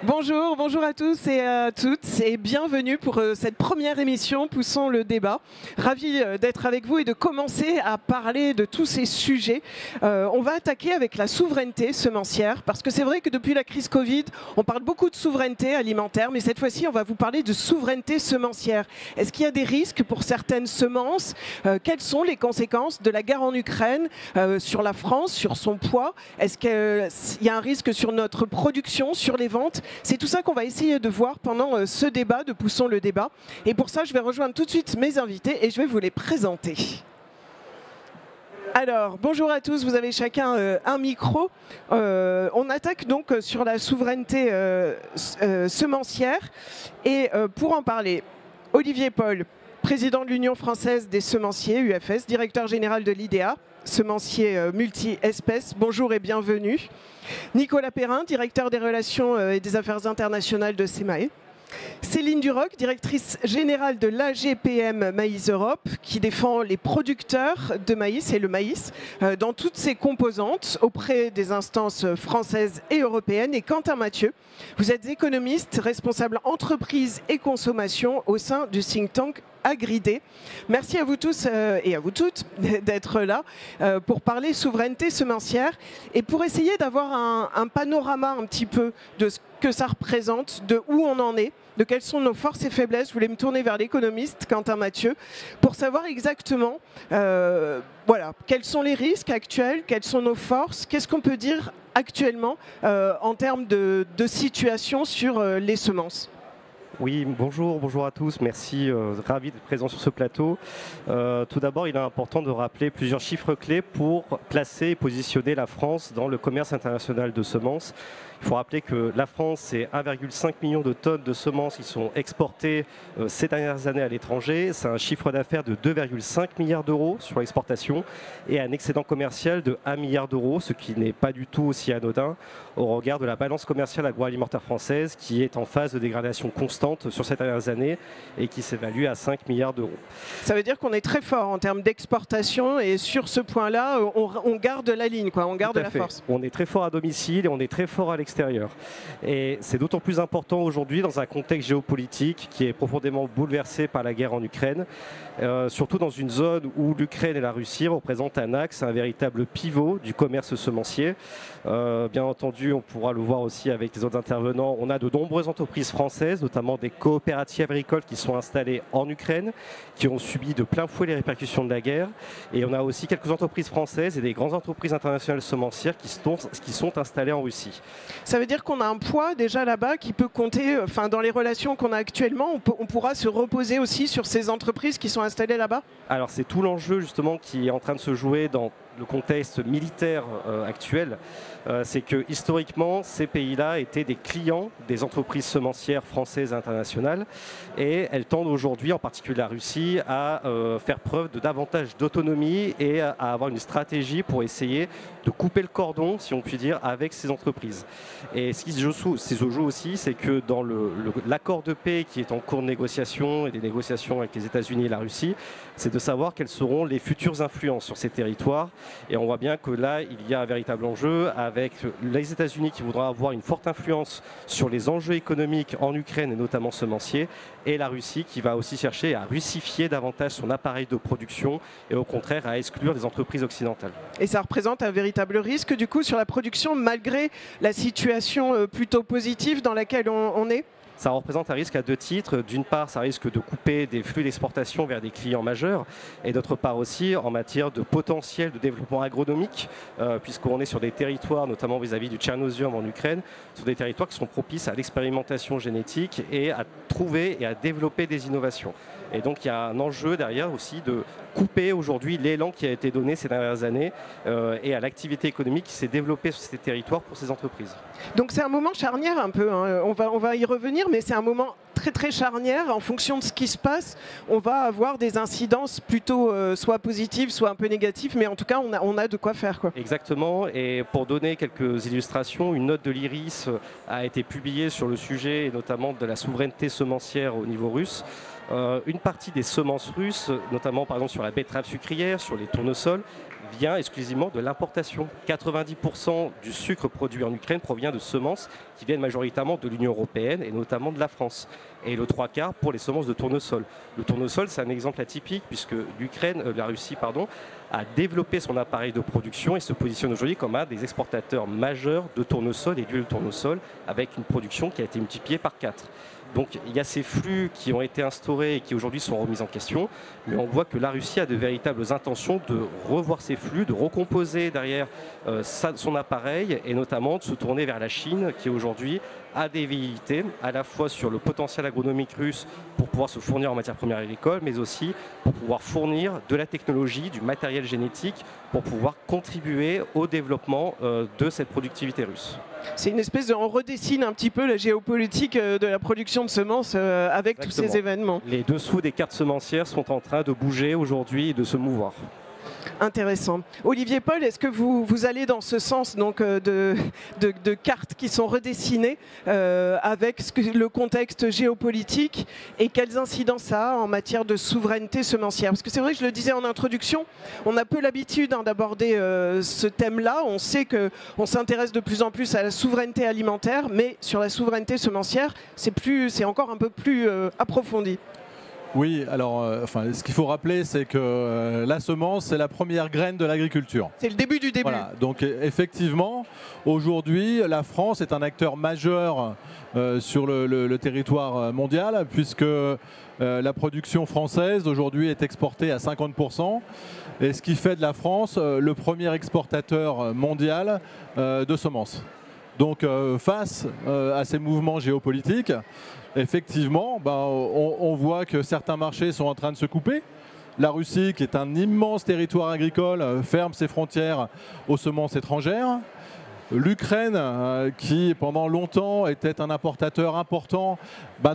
Bonjour, bonjour à tous et à toutes et bienvenue pour cette première émission Poussons le débat. Ravi d'être avec vous et de commencer à parler de tous ces sujets. On va attaquer avec la souveraineté semencière parce que c'est vrai que depuis la crise Covid, on parle beaucoup de souveraineté alimentaire, mais cette fois-ci, on va vous parler de souveraineté semencière. Est-ce qu'il y a des risques pour certaines semences? Quelles sont les conséquences de la guerre en Ukraine sur la France, sur son poids? Est-ce qu'il y a un risque sur notre production, sur les ventes? C'est tout ça qu'on va essayer de voir pendant ce débat de Poussons le débat. Et pour ça, je vais rejoindre tout de suite mes invités et je vais vous les présenter. Alors, bonjour à tous, vous avez chacun un micro. On attaque donc sur la souveraineté semencière. Et pour en parler, Olivier Paul, président de l'Union française des semenciers, UFS, directeur général de l'IDEA, semencier multi-espèces. Bonjour et bienvenue. Nicolas Perrin, directeur des relations et des affaires internationales de SEMAE. Céline Duroc, directrice générale de l'AGPM Maïs Europe, qui défend les producteurs de maïs et le maïs dans toutes ses composantes auprès des instances françaises et européennes. Et Quentin Mathieu, vous êtes économiste, responsable entreprise et consommation au sein du think tank Agridé. Merci à vous tous et à vous toutes d'être là pour parler souveraineté semencière et pour essayer d'avoir un panorama un petit peu de ce que ça représente, de où on en est, de quelles sont nos forces et faiblesses. Je voulais me tourner vers l'économiste Quentin Mathieu pour savoir exactement quels sont les risques actuels, quelles sont nos forces, qu'est-ce qu'on peut dire actuellement en termes de situation sur les semences. Oui, bonjour à tous, merci, ravi d'être présent sur ce plateau. Tout d'abord, il est important de rappeler plusieurs chiffres clés pour placer et positionner la France dans le commerce international de semences. Il faut rappeler que la France, c'est 1,5 million de tonnes de semences qui sont exportées ces dernières années à l'étranger. C'est un chiffre d'affaires de 2,5 milliards d'euros sur l'exportation et un excédent commercial de 1 milliard d'euros, ce qui n'est pas du tout aussi anodin au regard de la balance commerciale agroalimentaire française qui est en phase de dégradation constante sur ces dernières années et qui s'évalue à 5 milliards d'euros. Ça veut dire qu'on est très fort en termes d'exportation et sur ce point-là, on garde la ligne, on garde la force. On est très fort à domicile et on est très fort à l'extérieur. Et c'est d'autant plus important aujourd'hui dans un contexte géopolitique qui est profondément bouleversé par la guerre en Ukraine, surtout dans une zone où l'Ukraine et la Russie représentent un axe, un véritable pivot du commerce semencier. Bien entendu, on pourra le voir aussi avec les autres intervenants, on a de nombreuses entreprises françaises, notamment des coopératives agricoles qui sont installées en Ukraine, qui ont subi de plein fouet les répercussions de la guerre. Et on a aussi quelques entreprises françaises et des grandes entreprises internationales semencières qui sont installées en Russie. Ça veut dire qu'on a un poids déjà là-bas qui peut compter, dans les relations qu'on a actuellement, on pourra se reposer aussi sur ces entreprises qui sont installées là-bas? Alors c'est tout l'enjeu justement qui est en train de se jouer dans le contexte militaire actuel, c'est que historiquement ces pays-là étaient des clients des entreprises semencières françaises et internationales et elles tendent aujourd'hui, en particulier la Russie, à faire preuve de davantage d'autonomie et à avoir une stratégie pour essayer de couper le cordon, si on peut dire, avec ces entreprises. Et ce qui se joue aussi, c'est que dans l'accord de paix qui est en cours de négociation et des négociations avec les États-Unis et la Russie, c'est de savoir quelles seront les futures influences sur ces territoires. Et on voit bien que là, il y a un véritable enjeu avec les États-Unis qui voudront avoir une forte influence sur les enjeux économiques en Ukraine et notamment semenciers, et la Russie qui va aussi chercher à russifier davantage son appareil de production et au contraire à exclure des entreprises occidentales. Et ça représente un véritable risque du coup sur la production malgré la situation plutôt positive dans laquelle on est? Ça représente un risque à deux titres. D'une part, ça risque de couper des flux d'exportation vers des clients majeurs et d'autre part aussi en matière de potentiel de développement agronomique, puisqu'on est sur des territoires, notamment vis-à-vis du Tchernozem en Ukraine, sur des territoires qui sont propices à l'expérimentation génétique et à trouver et à développer des innovations. Et donc il y a un enjeu derrière aussi de couper aujourd'hui l'élan qui a été donné ces dernières années et à l'activité économique qui s'est développée sur ces territoires pour ces entreprises. Donc c'est un moment charnière un peu, hein. On va y revenir, mais c'est un moment très très charnière. En fonction de ce qui se passe, on va avoir des incidences plutôt soit positives, soit un peu négatives, mais en tout cas on a de quoi faire, quoi. Exactement, et pour donner quelques illustrations, une note de l'IRIS a été publiée sur le sujet, et notamment de la souveraineté semencière au niveau russe. Une partie des semences russes, notamment par exemple sur la betterave sucrière, sur les tournesols, vient exclusivement de l'importation. 90% du sucre produit en Ukraine provient de semences qui viennent majoritairement de l'Union européenne et notamment de la France. Et le 3/4 pour les semences de tournesol. Le tournesol, c'est un exemple atypique puisque la Russie, a développé son appareil de production et se positionne aujourd'hui comme un des exportateurs majeurs de tournesol et d'huile de tournesol avec une production qui a été multipliée par 4. Donc il y a ces flux qui ont été instaurés et qui aujourd'hui sont remis en question, mais on voit que la Russie a de véritables intentions de revoir ces flux, de recomposer derrière son appareil et notamment de se tourner vers la Chine qui aujourd'hui a des velléités à la fois sur le potentiel agronomique russe pour pouvoir se fournir en matières premières agricoles, mais aussi pour pouvoir fournir de la technologie, du matériel génétique pour pouvoir contribuer au développement de cette productivité russe. C'est une espèce de... On redessine un petit peu la géopolitique de la production de semences avec Exactement. Tous ces événements. Les dessous des cartes semencières sont en train de bouger aujourd'hui et de se mouvoir. Intéressant. Olivier Paul, est-ce que vous allez dans ce sens donc, de cartes qui sont redessinées avec le contexte géopolitique et quelles incidences ça a en matière de souveraineté semencière? Parce que c'est vrai que je le disais en introduction, on a peu l'habitude d'aborder ce thème-là. On sait qu'on s'intéresse de plus en plus à la souveraineté alimentaire, mais sur la souveraineté semencière, c'est encore un peu plus approfondi. Oui, alors ce qu'il faut rappeler, c'est que la semence, c'est la première graine de l'agriculture. C'est le début du début. Voilà, donc effectivement, aujourd'hui, la France est un acteur majeur sur le territoire mondial, puisque la production française aujourd'hui est exportée à 50%, et ce qui fait de la France le premier exportateur mondial de semences. Donc face à ces mouvements géopolitiques, effectivement, on voit que certains marchés sont en train de se couper. La Russie, qui est un immense territoire agricole, ferme ses frontières aux semences étrangères. L'Ukraine, qui pendant longtemps était un importateur important,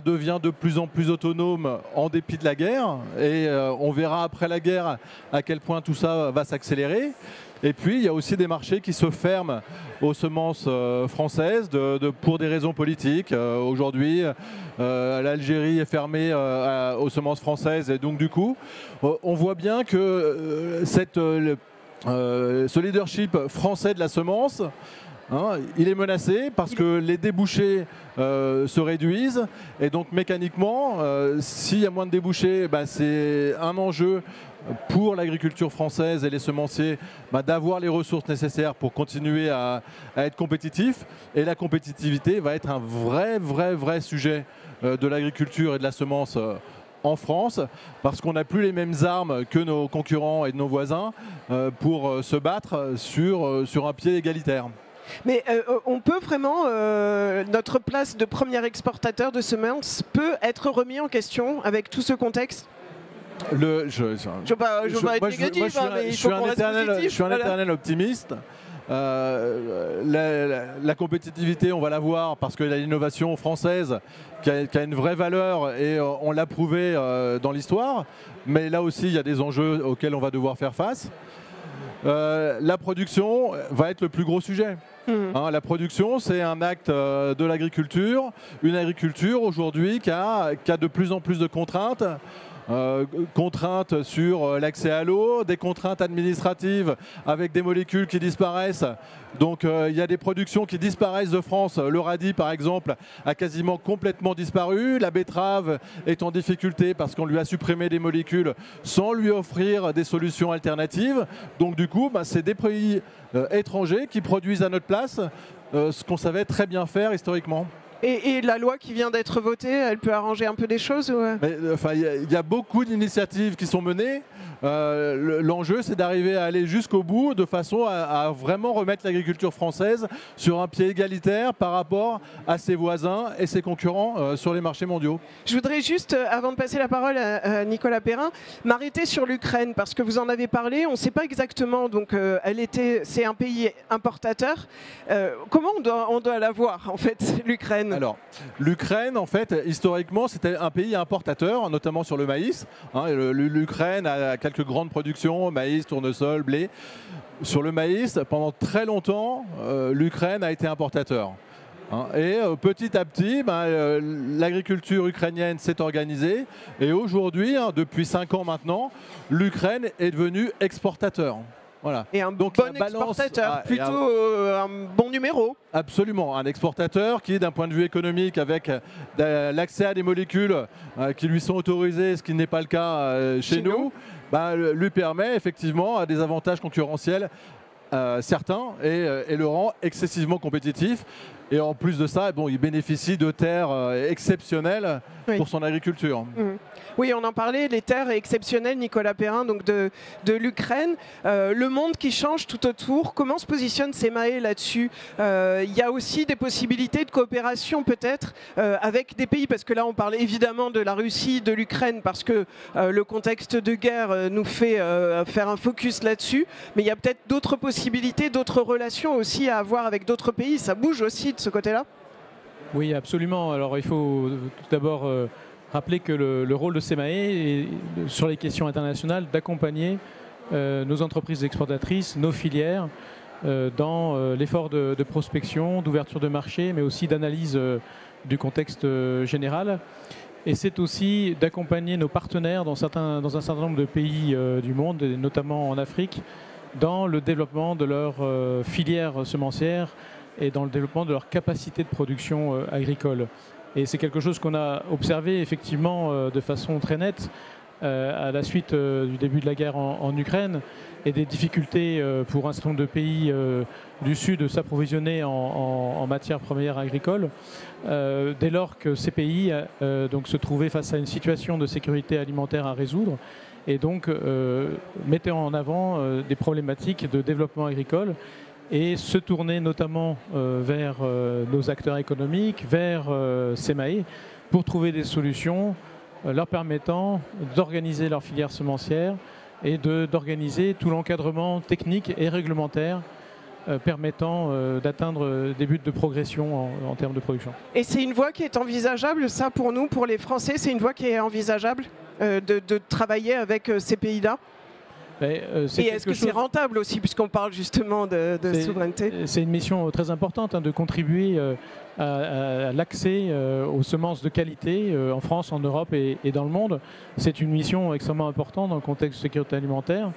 devient de plus en plus autonome en dépit de la guerre. Et on verra après la guerre à quel point tout ça va s'accélérer. Et puis, il y a aussi des marchés qui se ferment aux semences françaises pour des raisons politiques. Aujourd'hui, l'Algérie est fermée aux semences françaises. Et donc, du coup, on voit bien que ce leadership français de la semence, il est menacé parce que les débouchés se réduisent. Et donc, mécaniquement, s'il y a moins de débouchés, c'est un enjeu pour l'agriculture française et les semenciers d'avoir les ressources nécessaires pour continuer à être compétitifs. Et la compétitivité va être un vrai sujet de l'agriculture et de la semence en France, parce qu'on n'a plus les mêmes armes que nos concurrents et nos voisins pour se battre sur un pied égalitaire. Mais on peut vraiment, notre place de premier exportateur de semences peut être remis en question avec tout ce contexte? Je suis un éternel optimiste. La compétitivité, on va la voir parce qu'il y a l'innovation française qui a une vraie valeur et on l'a prouvé dans l'histoire. Mais là aussi, il y a des enjeux auxquels on va devoir faire face. La production va être le plus gros sujet. La production, c'est un acte de l'agriculture. Une agriculture aujourd'hui qui a de plus en plus de contraintes. Contraintes sur l'accès à l'eau, des contraintes administratives avec des molécules qui disparaissent. Donc il y a des productions qui disparaissent de France. Le radis, par exemple, a quasiment complètement disparu. La betterave est en difficulté parce qu'on lui a supprimé des molécules sans lui offrir des solutions alternatives. Donc du coup, c'est des pays étrangers qui produisent à notre place ce qu'on savait très bien faire historiquement. Et la loi qui vient d'être votée, elle peut arranger un peu des choses il y a beaucoup d'initiatives qui sont menées. L'enjeu, c'est d'arriver à aller jusqu'au bout de façon à vraiment remettre l'agriculture française sur un pied égalitaire par rapport à ses voisins et ses concurrents sur les marchés mondiaux. Je voudrais juste, avant de passer la parole à Nicolas Perrin, m'arrêter sur l'Ukraine parce que vous en avez parlé. On ne sait pas exactement. Donc, c'est un pays importateur. Comment on doit la voir, en fait, l'Ukraine? Alors, l'Ukraine, en fait, historiquement, c'était un pays importateur, notamment sur le maïs. L'Ukraine a quelques grandes productions, maïs, tournesol, blé. Sur le maïs, pendant très longtemps, l'Ukraine a été importateur. Et petit à petit, l'agriculture ukrainienne s'est organisée. Et aujourd'hui, depuis 5 ans maintenant, l'Ukraine est devenue exportateur. Voilà. Et un bon exportateur, plutôt un bon numéro. Absolument, un exportateur qui, d'un point de vue économique, avec l'accès à des molécules qui lui sont autorisées, ce qui n'est pas le cas chez nous, lui permet effectivement des avantages concurrentiels certains et le rend excessivement compétitif. Et en plus de ça, il bénéficie de terres exceptionnelles pour son agriculture. Oui, on en parlait, les terres exceptionnelles, Nicolas Perrin, donc de l'Ukraine. Le monde qui change tout autour, comment se positionne SEMAE là-dessus? Il y a aussi des possibilités de coopération peut-être avec des pays, parce que là on parlait évidemment de la Russie, de l'Ukraine, parce que le contexte de guerre nous fait faire un focus là-dessus, mais il y a peut-être d'autres possibilités, d'autres relations aussi à avoir avec d'autres pays. Ça bouge aussi de ce côté-là? Oui, absolument. Alors il faut tout d'abord rappeler que le rôle de SEMAE est, sur les questions internationales, d'accompagner nos entreprises exportatrices, nos filières, dans l'effort de prospection, d'ouverture de marché, mais aussi d'analyse du contexte général. Et c'est aussi d'accompagner nos partenaires dans un certain nombre de pays du monde, et notamment en Afrique, dans le développement de leurs filières semencières et dans le développement de leur capacité de production agricole. Et c'est quelque chose qu'on a observé effectivement de façon très nette à la suite du début de la guerre en Ukraine et des difficultés pour un certain nombre de pays du Sud de s'approvisionner en matières premières agricoles, dès lors que ces pays donc se trouvaient face à une situation de sécurité alimentaire à résoudre et donc mettaient en avant des problématiques de développement agricole et se tourner notamment vers nos acteurs économiques, vers SEMAE, pour trouver des solutions leur permettant d'organiser leur filière semencière et d'organiser tout l'encadrement technique et réglementaire permettant d'atteindre des buts de progression en termes de production. Et c'est une voie qui est envisageable, ça pour nous, pour les Français, c'est une voie qui est envisageable de travailler avec ces pays-là? Et est-ce que c'est rentable aussi, puisqu'on parle justement de souveraineté? C'est une mission très importante de contribuer à l'accès aux semences de qualité en France, en Europe et dans le monde. C'est une mission extrêmement importante dans le contexte de sécurité alimentaire.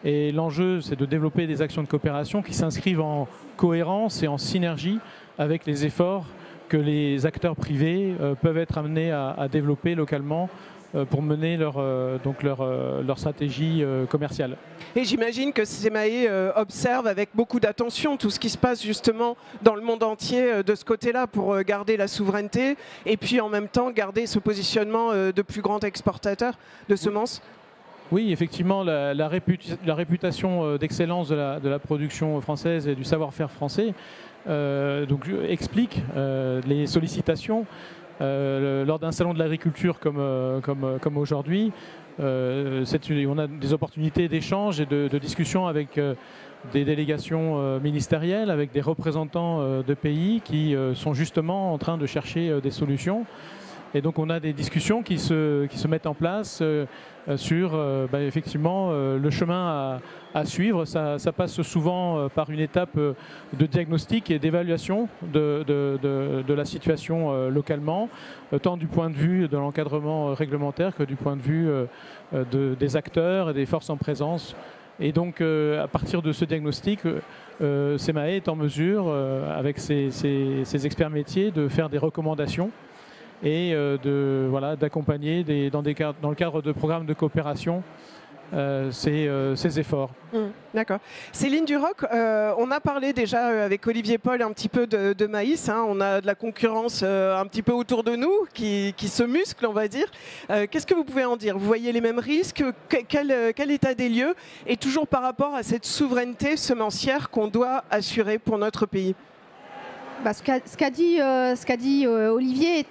Et l'enjeu, c'est de développer des actions de coopération qui s'inscrivent en cohérence et en synergie avec les efforts que les acteurs privés peuvent être amenés à développer localement pour mener leur stratégie commerciale. Et j'imagine que SEMAE observe avec beaucoup d'attention tout ce qui se passe justement dans le monde entier de ce côté-là pour garder la souveraineté et puis en même temps garder ce positionnement de plus grand exportateur de semences. Oui, effectivement, la réputation d'excellence de la production française et du savoir-faire français explique les sollicitations. Lors d'un salon de l'agriculture comme aujourd'hui, on a des opportunités d'échange et de discussion avec des délégations ministérielles, avec des représentants de pays qui sont justement en train de chercher des solutions. Et donc on a des discussions qui se mettent en place sur effectivement le chemin à suivre. Ça passe souvent par une étape de diagnostic et d'évaluation de la situation localement, tant du point de vue de l'encadrement réglementaire que du point de vue des acteurs et des forces en présence. Et donc à partir de ce diagnostic, SEMAE est en mesure, avec ses experts métiers, de faire des recommandations et d'accompagner dans le cadre de programmes de coopération ces efforts. D'accord. Céline Duroc, on a parlé déjà avec Olivier Paul un petit peu de maïs. On a de la concurrence un petit peu autour de nous qui se muscle, on va dire. Qu'est-ce que vous pouvez en dire? Vous voyez les mêmes risques? Quel état des lieux? Et toujours par rapport à cette souveraineté semencière qu'on doit assurer pour notre pays. Ce qu'a dit Olivier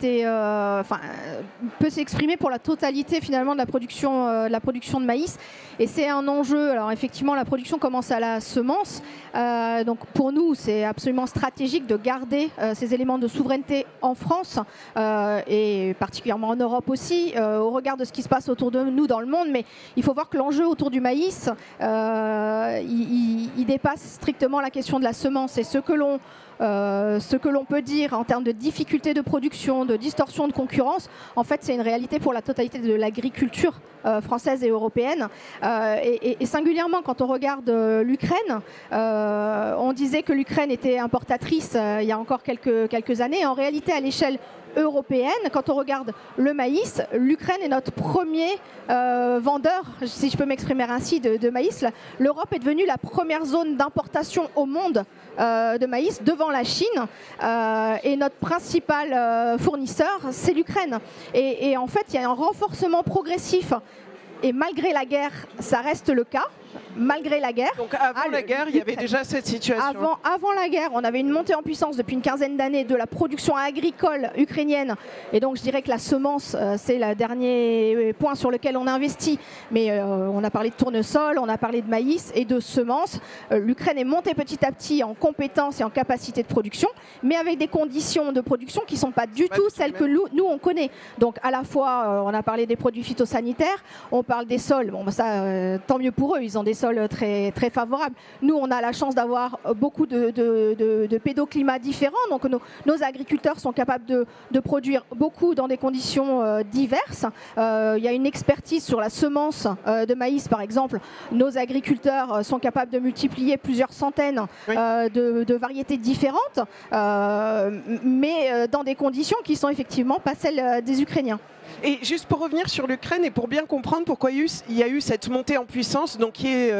peut s'exprimer pour la totalité finalement de la production de maïs. Et c'est un enjeu. Alors effectivement, la production commence à la semence. Donc pour nous, c'est absolument stratégique de garder ces éléments de souveraineté en France et particulièrement en Europe aussi, au regard de ce qui se passe autour de nous dans le monde. Mais il faut voir que l'enjeu autour du maïs, il dépasse strictement la question de la semence. Et ce que l'on ce que l'on peut dire en termes de difficultés de production, de distorsion de concurrence, en fait, c'est une réalité pour la totalité de l'agriculture française et européenne. Et singulièrement, quand on regarde l'Ukraine, on disait que l'Ukraine était importatrice il y a encore quelques années. En réalité, à l'échelle européenne, quand on regarde le maïs, l'Ukraine est notre premier vendeur, si je peux m'exprimer ainsi, de maïs. L'Europe est devenue la première zone d'importation au monde de maïs devant la Chine, et notre principal fournisseur, c'est l'Ukraine. Et en fait, il y a un renforcement progressif. Et malgré la guerre, ça reste le cas. Malgré la guerre. Donc avant la guerre, il y avait déjà cette situation. Avant la guerre, on avait une montée en puissance depuis une quinzaine d'années de la production agricole ukrainienne. Et donc je dirais que la semence, c'est le dernier point sur lequel on investit. Mais on a parlé de tournesol, on a parlé de maïs et de semences. L'Ukraine est montée petit à petit en compétences et en capacité de production, mais avec des conditions de production qui ne sont pas du tout celles que nous on connaît. Donc à la fois, on a parlé des produits phytosanitaires, on parle des sols. Bon, ça, tant mieux pour eux, ils ont des sols très, très favorables. Nous, on a la chance d'avoir beaucoup de pédoclimats différents. Donc, nos agriculteurs sont capables de produire beaucoup dans des conditions diverses. Il y a une expertise sur la semence de maïs, par exemple. Nos agriculteurs sont capables de multiplier plusieurs centaines de variétés différentes, mais dans des conditions qui sont effectivement pas celles des Ukrainiens. Et juste pour revenir sur l'Ukraine et pour bien comprendre pourquoi il y a eu cette montée en puissance, donc qui est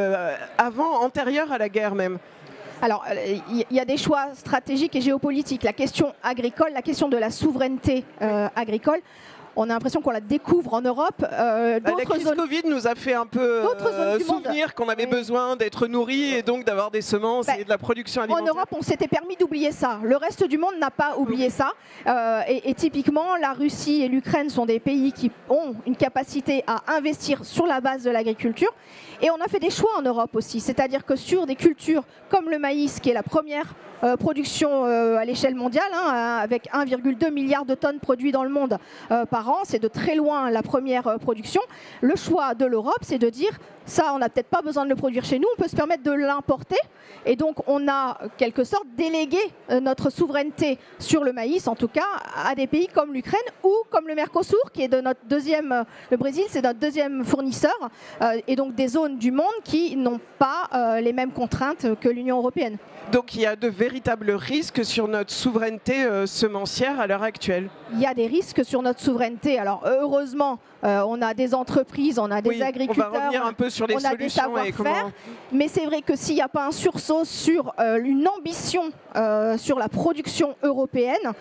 antérieure à la guerre même. Alors, il y a des choix stratégiques et géopolitiques. La question agricole, la question de la souveraineté agricole, on a l'impression qu'on la découvre en Europe. La crise Covid nous a fait un peu souvenir qu'on avait besoin d'être nourris et donc d'avoir des semences et de la production alimentaire. En Europe, on s'était permis d'oublier ça. Le reste du monde n'a pas oublié ça. Et typiquement, la Russie et l'Ukraine sont des pays qui ont une capacité à investir sur la base de l'agriculture. Et on a fait des choix en Europe aussi. C'est-à-dire que sur des cultures comme le maïs, qui est la première production à l'échelle mondiale, avec 1,2 milliard de tonnes produites dans le monde par an. C'est de très loin la première production. Le choix de l'Europe, c'est de dire, ça, on n'a peut-être pas besoin de le produire chez nous, on peut se permettre de l'importer. Et donc, on a, quelque sorte, délégué notre souveraineté sur le maïs, en tout cas, à des pays comme l'Ukraine ou comme le Mercosur, qui est de notre deuxième... Le Brésil, c'est notre deuxième fournisseur, et donc des zones du monde qui n'ont pas les mêmes contraintes que l'Union européenne. Donc il y a de véritables risques sur notre souveraineté semencière à l'heure actuelle. Il y a des risques sur notre souveraineté. Alors heureusement, on a des entreprises, on a des agriculteurs, on va revenir un peu sur les on a des savoir-faire. Mais c'est vrai que s'il n'y a pas un sursaut sur une ambition sur la production européenne,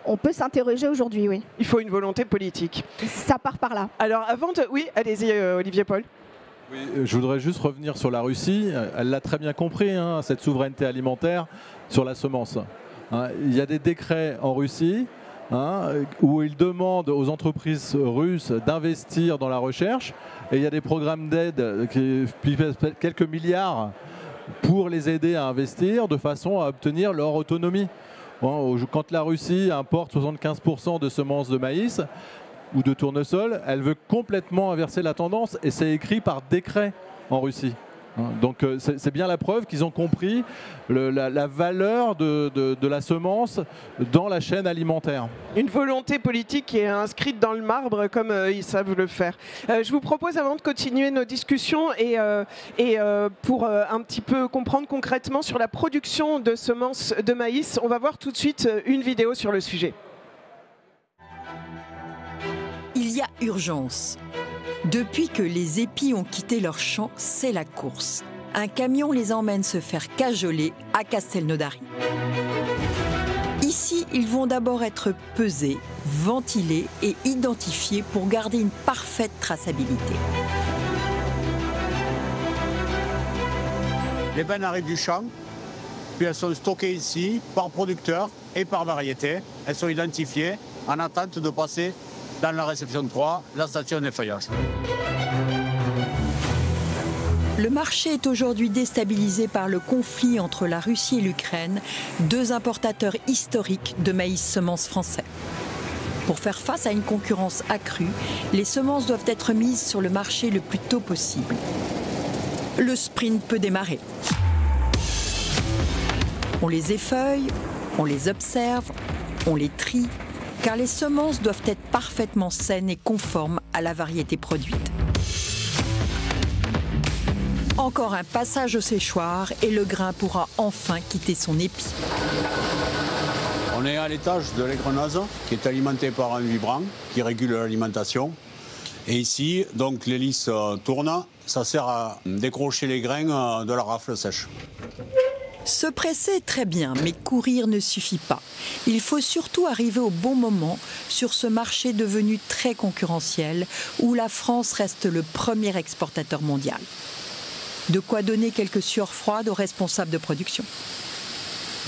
on peut s'interroger aujourd'hui, oui. Il faut une volonté politique. Ça part par là. Alors avant de... Oui, allez-y Olivier Paul. Oui, je voudrais juste revenir sur la Russie. Elle l'a très bien compris, cette souveraineté alimentaire sur la semence. Il y a des décrets en Russie où ils demandent aux entreprises russes d'investir dans la recherche. Et il y a des programmes d'aide qui pèsent quelques milliards pour les aider à investir de façon à obtenir leur autonomie. Quand la Russie importe 75% de semences de maïs ou de tournesol, elle veut complètement inverser la tendance et c'est écrit par décret en Russie. Donc c'est bien la preuve qu'ils ont compris la valeur de la semence dans la chaîne alimentaire. Une volonté politique qui est inscrite dans le marbre comme ils savent le faire. Je vous propose, avant de continuer nos discussions et pour un petit peu comprendre concrètement sur la production de semences de maïs, on va voir tout de suite une vidéo sur le sujet. Il y a urgence. Depuis que les épis ont quitté leur champ, c'est la course. Un camion les emmène se faire cajoler à Castelnaudary. Ici, ils vont d'abord être pesés, ventilés et identifiés pour garder une parfaite traçabilité. Les bennes arrivent du champ, puis elles sont stockées ici par producteur et par variété. Elles sont identifiées en attente de passer dans la réception 3, la station d'effeuillage. Le marché est aujourd'hui déstabilisé par le conflit entre la Russie et l'Ukraine, deux importateurs historiques de maïs semences français. Pour faire face à une concurrence accrue, les semences doivent être mises sur le marché le plus tôt possible. Le sprint peut démarrer. On les effeuille, On les observe, on les trie, car les semences doivent être parfaitement saines et conformes à la variété produite. Encore un passage au séchoir et le grain pourra enfin quitter son épi. On est à l'étage de l'égreneuse qui est alimenté par un vibrant qui régule l'alimentation. Et ici, donc l'hélice tourne, ça sert à décrocher les grains de la rafle sèche. Se presser est très bien, mais courir ne suffit pas. Il faut surtout arriver au bon moment sur ce marché devenu très concurrentiel où la France reste le premier exportateur mondial. De quoi donner quelques sueurs froides aux responsables de production.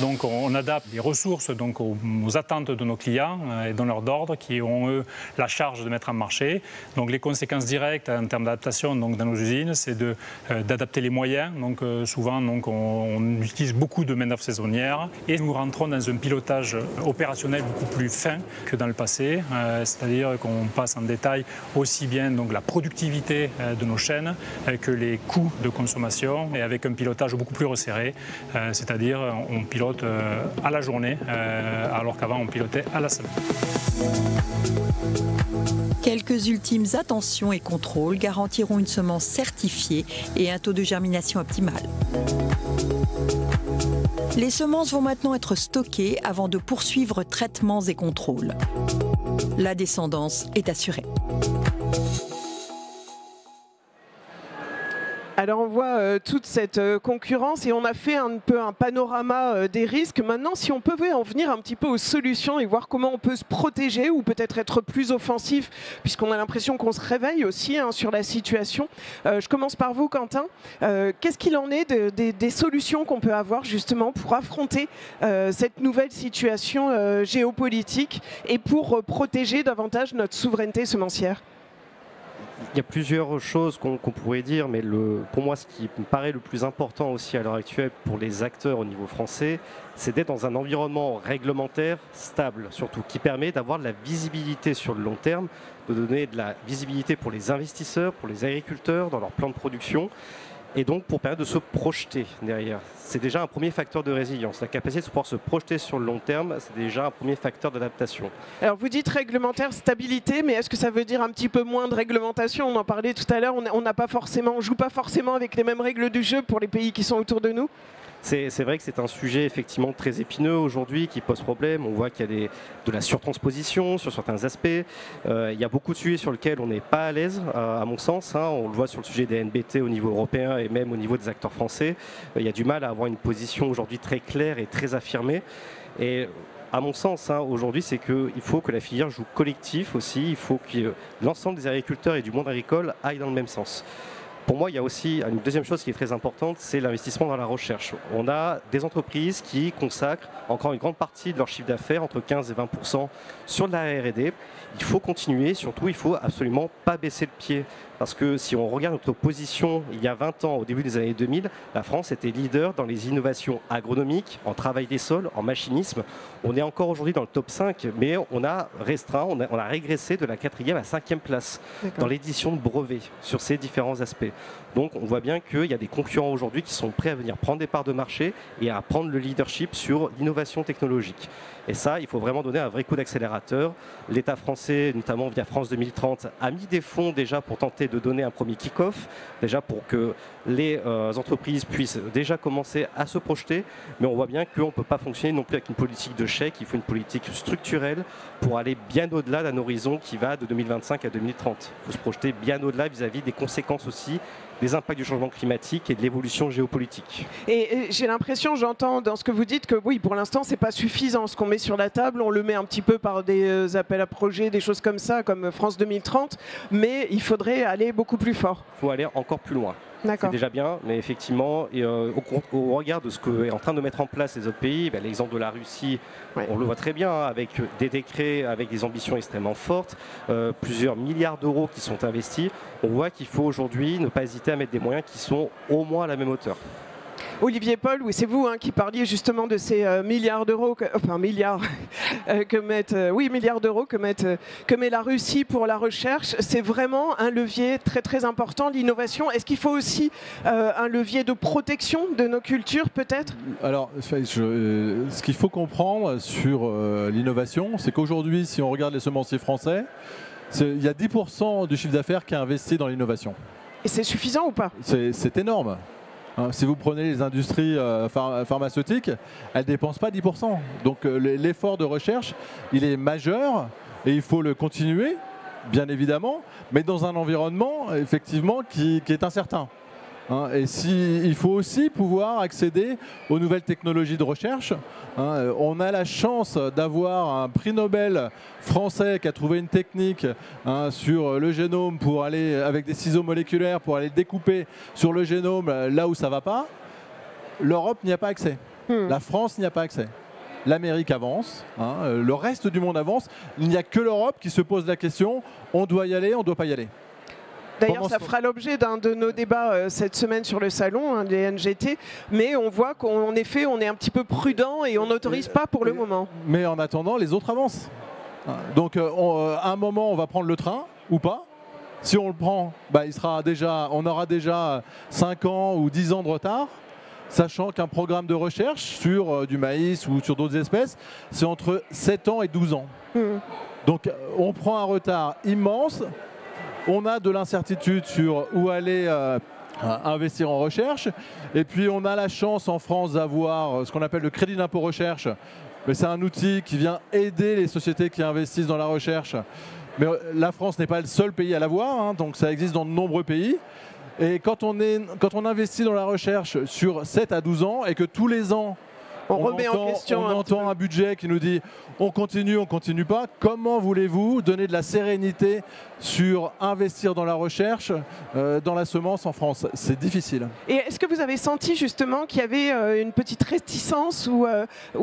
Donc on adapte les ressources donc, aux attentes de nos clients et donneurs d'ordre qui ont eux la charge de mettre en marché. Donc les conséquences directes en termes d'adaptation dans nos usines, c'est d'adapter les moyens. Donc souvent donc, on utilise beaucoup de main-d'œuvre saisonnière et nous rentrons dans un pilotage opérationnel beaucoup plus fin que dans le passé. C'est-à-dire qu'on passe en détail aussi bien donc, la productivité de nos chaînes que les coûts de consommation et avec un pilotage beaucoup plus resserré. C'est-à-dire on pilote à la journée, alors qu'avant on pilotait à la semaine. Quelques ultimes attentions et contrôles garantiront une semence certifiée et un taux de germination optimal. Les semences vont maintenant être stockées avant de poursuivre traitements et contrôles. La descendance est assurée. Alors on voit toute cette concurrence et on a fait un peu un panorama des risques. Maintenant, si on pouvait en venir un petit peu aux solutions et voir comment on peut se protéger ou peut-être être plus offensif, puisqu'on a l'impression qu'on se réveille aussi sur la situation. Je commence par vous, Quentin. Qu'est-ce qu'il en est des solutions qu'on peut avoir justement pour affronter cette nouvelle situation géopolitique et pour protéger davantage notre souveraineté semencière ? Il y a plusieurs choses qu'on pourrait dire, mais pour moi, ce qui me paraît le plus important aussi à l'heure actuelle pour les acteurs au niveau français, c'est d'être dans un environnement réglementaire stable, surtout, qui permet d'avoir de la visibilité sur le long terme, de donner de la visibilité pour les investisseurs, pour les agriculteurs, dans leur plan de production, et donc pour permettre de se projeter derrière. C'est déjà un premier facteur de résilience. La capacité de pouvoir se projeter sur le long terme, c'est déjà un premier facteur d'adaptation. Alors vous dites réglementaire, stabilité, mais est-ce que ça veut dire un petit peu moins de réglementation ? On en parlait tout à l'heure, on joue pas forcément avec les mêmes règles du jeu pour les pays qui sont autour de nous ? C'est vrai que c'est un sujet effectivement très épineux aujourd'hui qui pose problème. On voit qu'il y a de la surtransposition sur certains aspects. Il y a beaucoup de sujets sur lesquels on n'est pas à l'aise, à mon sens. On le voit sur le sujet des NBT au niveau européen et même au niveau des acteurs français. Il y a du mal à avoir une position aujourd'hui très claire et très affirmée. Et à mon sens, aujourd'hui, c'est qu'il faut que la filière joue collectif aussi. Il faut que l'ensemble des agriculteurs et du monde agricole aillent dans le même sens. Pour moi, il y a aussi une deuxième chose qui est très importante, c'est l'investissement dans la recherche. On a des entreprises qui consacrent encore une grande partie de leur chiffre d'affaires, entre 15 et 20%, sur de la R&D. Il faut continuer, surtout, il ne faut absolument pas baisser le pied. Parce que si on regarde notre position il y a 20 ans, au début des années 2000, la France était leader dans les innovations agronomiques, en travail des sols, en machinisme. On est encore aujourd'hui dans le top 5, mais on a restreint, on a régressé de la 4e à 5e place dans l'édition de brevets sur ces différents aspects. Donc on voit bien qu'il y a des concurrents aujourd'hui qui sont prêts à venir prendre des parts de marché et à prendre le leadership sur l'innovation technologique. Et ça, il faut vraiment donner un vrai coup d'accélérateur. L'État français, notamment via France 2030, a mis des fonds déjà pour tenter de donner un premier kick-off, déjà pour que les entreprises puissent déjà commencer à se projeter. Mais on voit bien qu'on ne peut pas fonctionner non plus avec une politique de chèque, il faut une politique structurelle pour aller bien au-delà d'un horizon qui va de 2025 à 2030. Il faut se projeter bien au-delà vis-à-vis des conséquences aussi des impacts du changement climatique et de l'évolution géopolitique. Et j'ai l'impression, j'entends dans ce que vous dites que oui, pour l'instant, c'est pas suffisant. Ce qu'on met sur la table, on le met un petit peu par des appels à projets, des choses comme ça, comme France 2030, mais il faudrait aller beaucoup plus fort. Il faut aller encore plus loin. C'est déjà bien, mais effectivement, au regard de ce qu'est en train de mettre en place les autres pays, l'exemple de la Russie, on le voit très bien, avec des décrets, avec des ambitions extrêmement fortes, plusieurs milliards d'euros qui sont investis. On voit qu'il faut aujourd'hui ne pas hésiter à mettre des moyens qui sont au moins à la même hauteur. Olivier Paul, oui, c'est vous qui parliez justement de ces milliards d'euros, milliards que met la Russie pour la recherche. C'est vraiment un levier très très important, l'innovation. Est-ce qu'il faut aussi un levier de protection de nos cultures, peut-être? Alors, ce qu'il faut comprendre sur l'innovation, c'est qu'aujourd'hui, si on regarde les semenciers français, il y a 10% du chiffre d'affaires qui est investi dans l'innovation. Et c'est suffisant ou pas? C'est énorme. Si vous prenez les industries pharmaceutiques, elles ne dépensent pas 10%. Donc l'effort de recherche, il est majeur et il faut le continuer, bien évidemment, mais dans un environnement, effectivement, qui est incertain. Et il faut aussi pouvoir accéder aux nouvelles technologies de recherche. On a la chance d'avoir un prix Nobel français qui a trouvé une technique sur le génome pour aller, avec des ciseaux moléculaires, pour aller découper sur le génome là où ça ne va pas. L'Europe n'y a pas accès. La France n'y a pas accès. L'Amérique avance, le reste du monde avance. Il n'y a que l'Europe qui se pose la question, on doit y aller, on ne doit pas y aller. D'ailleurs, ça fera l'objet d'un de nos débats cette semaine sur le salon, des NGT, mais on voit qu'en effet, on est un petit peu prudent et on n'autorise pas pour le moment. Mais en attendant, les autres avancent. Donc, à un moment, on va prendre le train ou pas. Si on le prend, on aura déjà 5 ans ou 10 ans de retard, sachant qu'un programme de recherche sur du maïs ou sur d'autres espèces, c'est entre 7 ans et 12 ans. Donc, on prend un retard immense. On a de l'incertitude sur où aller investir en recherche. Et puis on a la chance en France d'avoir ce qu'on appelle le crédit d'impôt recherche. Mais c'est un outil qui vient aider les sociétés qui investissent dans la recherche. Mais la France n'est pas le seul pays à l'avoir, donc ça existe dans de nombreux pays. Et quand on investit dans la recherche sur 7 à 12 ans et que tous les ans, on entend un budget qui nous dit on continue pas. Comment voulez-vous donner de la sérénité sur investir dans la recherche, dans la semence en France? C'est difficile. Et est-ce que vous avez senti justement qu'il y avait une petite réticence ou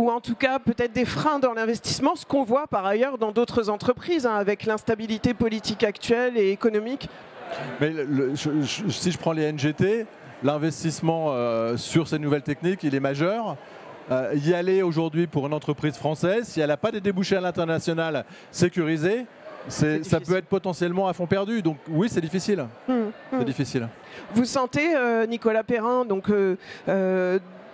en tout cas peut-être des freins dans l'investissement, ce qu'on voit par ailleurs dans d'autres entreprises avec l'instabilité politique actuelle et économique? Mais si je prends les NGT, l'investissement sur ces nouvelles techniques, il est majeur. Y aller aujourd'hui pour une entreprise française, si elle n'a pas des débouchés à l'international sécurisés, ça peut être potentiellement à fond perdu. Donc oui, c'est difficile. C'est difficile. Vous sentez, Nicolas Perrin, donc,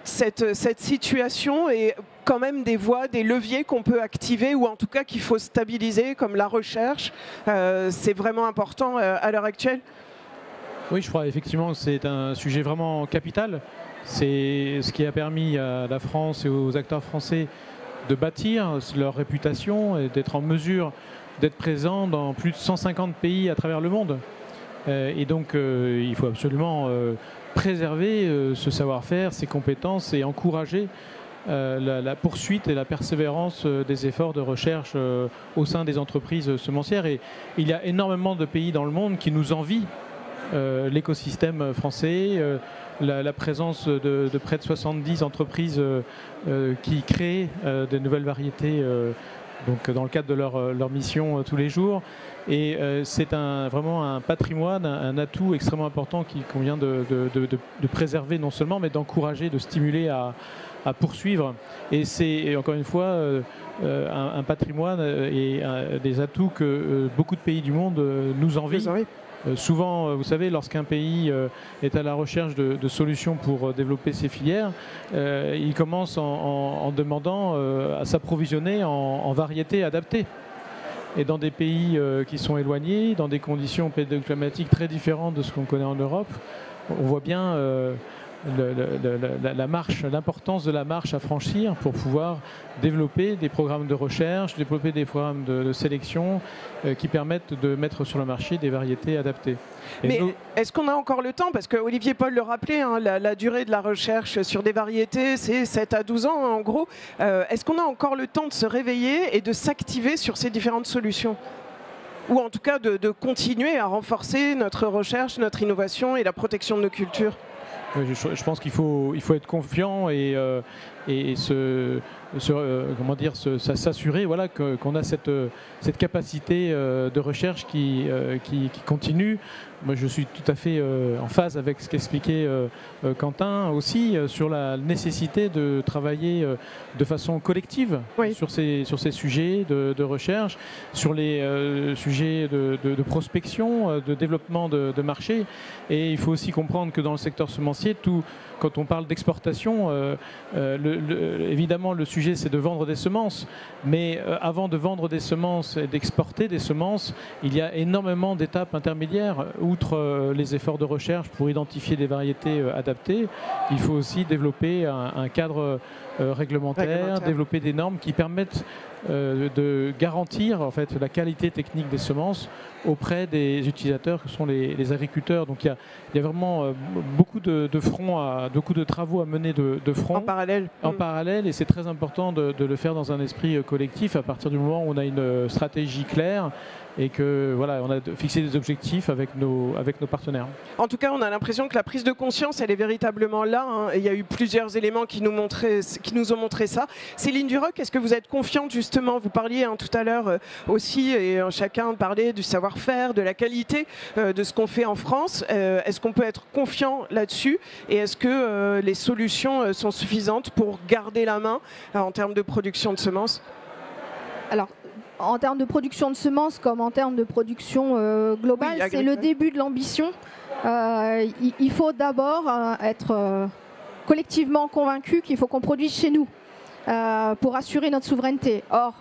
cette situation et quand même des voies, des leviers qu'on peut activer ou en tout cas qu'il faut stabiliser, comme la recherche, c'est vraiment important à l'heure actuelle? Oui, je crois effectivement que c'est un sujet vraiment capital. C'est ce qui a permis à la France et aux acteurs français de bâtir leur réputation et d'être en mesure d'être présents dans plus de 150 pays à travers le monde. Et donc il faut absolument préserver ce savoir-faire, ces compétences et encourager la poursuite et la persévérance des efforts de recherche au sein des entreprises semencières. Et il y a énormément de pays dans le monde qui nous envient l'écosystème français, la présence de près de 70 entreprises qui créent de nouvelles variétés donc dans le cadre de leur mission tous les jours. Et c'est vraiment un patrimoine, un atout extrêmement important qu'il convient de préserver non seulement, mais d'encourager, de stimuler à poursuivre. Et c'est encore une fois un patrimoine et des atouts que beaucoup de pays du monde nous envient. Souvent, vous savez, lorsqu'un pays est à la recherche de solutions pour développer ses filières, il commence en demandant à s'approvisionner en variétés adaptées. Et dans des pays qui sont éloignés, dans des conditions pédoclimatiques très différentes de ce qu'on connaît en Europe, on voit bien l'importance de la marche à franchir pour pouvoir développer des programmes de recherche, développer des programmes de sélection qui permettent de mettre sur le marché des variétés adaptées. Mais est-ce qu'on a encore le temps? Parce que Olivier Paul le rappelait, la durée de la recherche sur des variétés, c'est 7 à 12 ans en gros. Est-ce qu'on a encore le temps de se réveiller et de s'activer sur ces différentes solutions? Ou en tout cas de continuer à renforcer notre recherche, notre innovation et la protection de nos cultures? Je pense qu'il faut être confiant et s'assurer voilà, qu'on a cette capacité de recherche qui continue. Moi, je suis tout à fait en phase avec ce qu'expliquait Quentin aussi sur la nécessité de travailler de façon collective sur ces sujets de recherche, sur les sujets de prospection, de développement de marché. Et il faut aussi comprendre que dans le secteur semencier, quand on parle d'exportation, évidemment le sujet c'est de vendre des semences, mais avant de vendre des semences et d'exporter des semences, il y a énormément d'étapes intermédiaires. Outre les efforts de recherche pour identifier des variétés adaptées, il faut aussi développer un cadre réglementaire, développer des normes qui permettent de garantir en fait, la qualité technique des semences auprès des utilisateurs que sont les agriculteurs. Donc il y a vraiment beaucoup de fronts, beaucoup de travaux à mener de front. En parallèle, et c'est très important de le faire dans un esprit collectif à partir du moment où on a une stratégie claire et que voilà, on a fixé des objectifs avec nos partenaires. En tout cas, on a l'impression que la prise de conscience, elle est véritablement là. Hein. Il y a eu plusieurs éléments qui nous ont montré ça. Céline Duroc, est-ce que vous êtes confiante justement? Vous parliez tout à l'heure aussi, et chacun parlait du savoir-faire, de la qualité de ce qu'on fait en France. Est-ce qu'on peut être confiant là-dessus? Et est-ce que les solutions sont suffisantes pour garder la main en termes de production de semences? Alors, en termes de production de semences comme en termes de production globale, c'est le début de l'ambition. Il faut d'abord être collectivement convaincu qu'il faut qu'on produise chez nous pour assurer notre souveraineté. Or,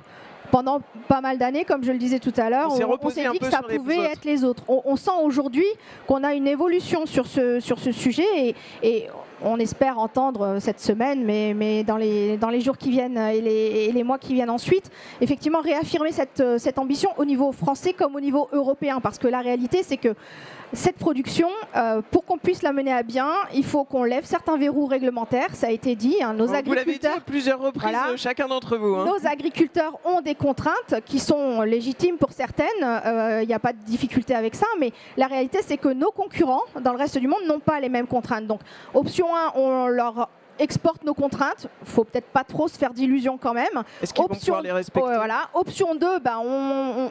pendant pas mal d'années, comme je le disais tout à l'heure, on s'est dit que ça pouvait être les autres. On sent aujourd'hui qu'on a une évolution sur ce sujet et on espère entendre cette semaine, mais dans les jours qui viennent et les mois qui viennent ensuite, effectivement réaffirmer cette ambition au niveau français comme au niveau européen. Parce que la réalité, c'est que cette production, pour qu'on puisse la mener à bien, il faut qu'on lève certains verrous réglementaires, ça a été dit. Hein, vous l'avez dit à plusieurs reprises, voilà, chacun d'entre vous. Hein. Nos agriculteurs ont des contraintes qui sont légitimes pour certaines, il n'y a pas de difficulté avec ça, mais la réalité c'est que nos concurrents dans le reste du monde n'ont pas les mêmes contraintes. Donc option 1, on leur exporte nos contraintes, il ne faut peut-être pas trop se faire d'illusions quand même. Est-ce qu'ils vont pouvoir les respecter? Voilà. Option 2,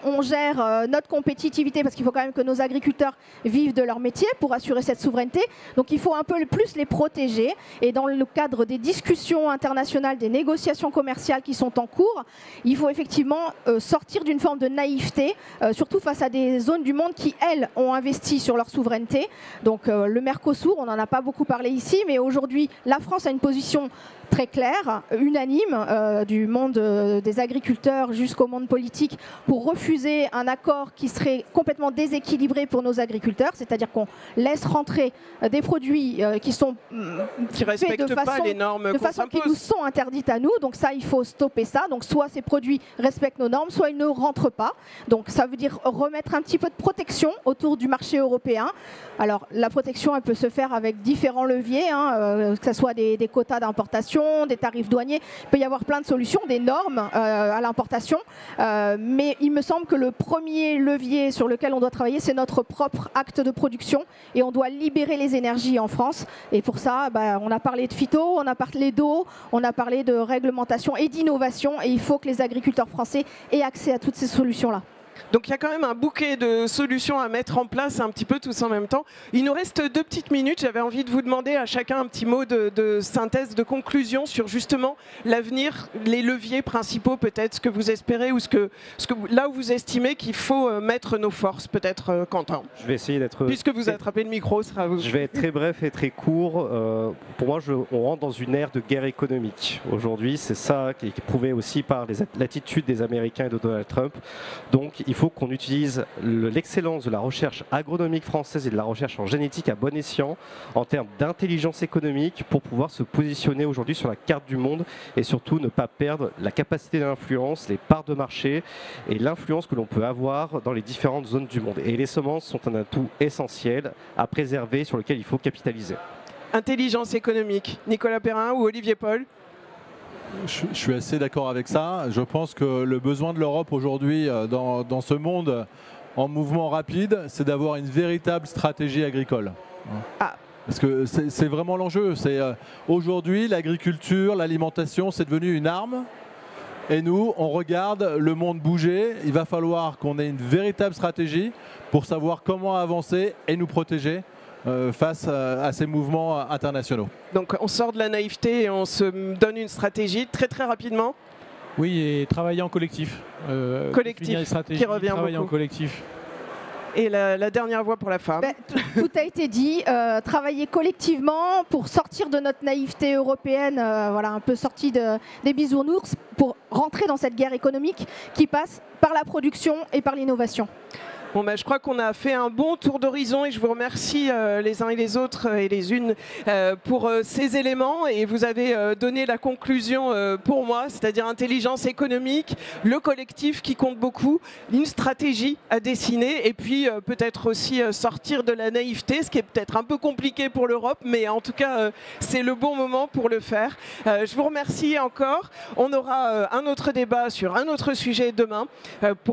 on gère notre compétitivité parce qu'il faut quand même que nos agriculteurs vivent de leur métier pour assurer cette souveraineté. Donc il faut un peu plus les protéger. Et dans le cadre des discussions internationales, des négociations commerciales qui sont en cours, il faut effectivement sortir d'une forme de naïveté, surtout face à des zones du monde qui, elles, ont investi sur leur souveraineté. Donc le Mercosur, on n'en a pas beaucoup parlé ici, mais aujourd'hui, la France a une position très claire, unanime, du monde des agriculteurs jusqu'au monde politique pour refuser un accord qui serait complètement déséquilibré pour nos agriculteurs, c'est-à-dire qu'on laisse rentrer des produits qui respectent pas les normes de façon qui nous sont interdites à nous. Donc ça, il faut stopper ça. Donc soit ces produits respectent nos normes, soit ils ne rentrent pas. Donc ça veut dire remettre un petit peu de protection autour du marché européen. Alors la protection, elle peut se faire avec différents leviers, hein, que ce soit des quotas d'importation, des tarifs douaniers, il peut y avoir plein de solutions, des normes à l'importation, mais il me semble que le premier levier sur lequel on doit travailler, c'est notre propre acte de production et on doit libérer les énergies en France. Et pour ça, on a parlé de phyto, on a parlé d'eau, on a parlé de réglementation et d'innovation et il faut que les agriculteurs français aient accès à toutes ces solutions-là. Donc il y a quand même un bouquet de solutions à mettre en place un petit peu tous en même temps. Il nous reste 2 petites minutes. J'avais envie de vous demander à chacun un petit mot de synthèse, de conclusion sur justement l'avenir, les leviers principaux peut-être, ce que vous espérez ou là où vous estimez qu'il faut mettre nos forces, peut-être Quentin. Je vais essayer d'être... Puisque vous attrapez le micro, ce sera vous. Je vais être très bref et très court. Pour moi, on rentre dans une ère de guerre économique. Aujourd'hui, c'est ça qui est prouvé aussi par l'attitude des Américains et de Donald Trump. Donc, il faut qu'on utilise l'excellence de la recherche agronomique française et de la recherche en génétique à bon escient en termes d'intelligence économique pour pouvoir se positionner aujourd'hui sur la carte du monde et surtout ne pas perdre la capacité d'influence, les parts de marché et l'influence que l'on peut avoir dans les différentes zones du monde. Et les semences sont un atout essentiel à préserver sur lequel il faut capitaliser. Intelligence économique, Nicolas Perrin ou Olivier Paul? Je suis assez d'accord avec ça. Je pense que le besoin de l'Europe aujourd'hui dans ce monde en mouvement rapide, c'est d'avoir une véritable stratégie agricole. Ah, Parce que c'est vraiment l'enjeu. Aujourd'hui, l'agriculture, l'alimentation, c'est devenu une arme. Et nous, on regarde le monde bouger. Il va falloir qu'on ait une véritable stratégie pour savoir comment avancer et nous protéger face à ces mouvements internationaux. Donc on sort de la naïveté et on se donne une stratégie très très rapidement. Oui, et travailler en collectif. Collectif, qui revient travailler beaucoup. en collectif. Et la dernière voix pour la femme. Tout a été dit. Travailler collectivement pour sortir de notre naïveté européenne, voilà, un peu sortie des bisounours, pour rentrer dans cette guerre économique qui passe par la production et par l'innovation. Bon, je crois qu'on a fait un bon tour d'horizon et je vous remercie les uns et les autres et les unes pour ces éléments. Et vous avez donné la conclusion pour moi, c'est-à-dire intelligence économique, le collectif qui compte beaucoup, une stratégie à dessiner et puis peut-être aussi sortir de la naïveté, ce qui est peut-être un peu compliqué pour l'Europe, mais en tout cas c'est le bon moment pour le faire. Je vous remercie encore. On aura un autre débat sur un autre sujet demain.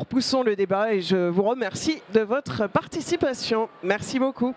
Poussons le débat et je vous remercie de votre participation. Merci beaucoup.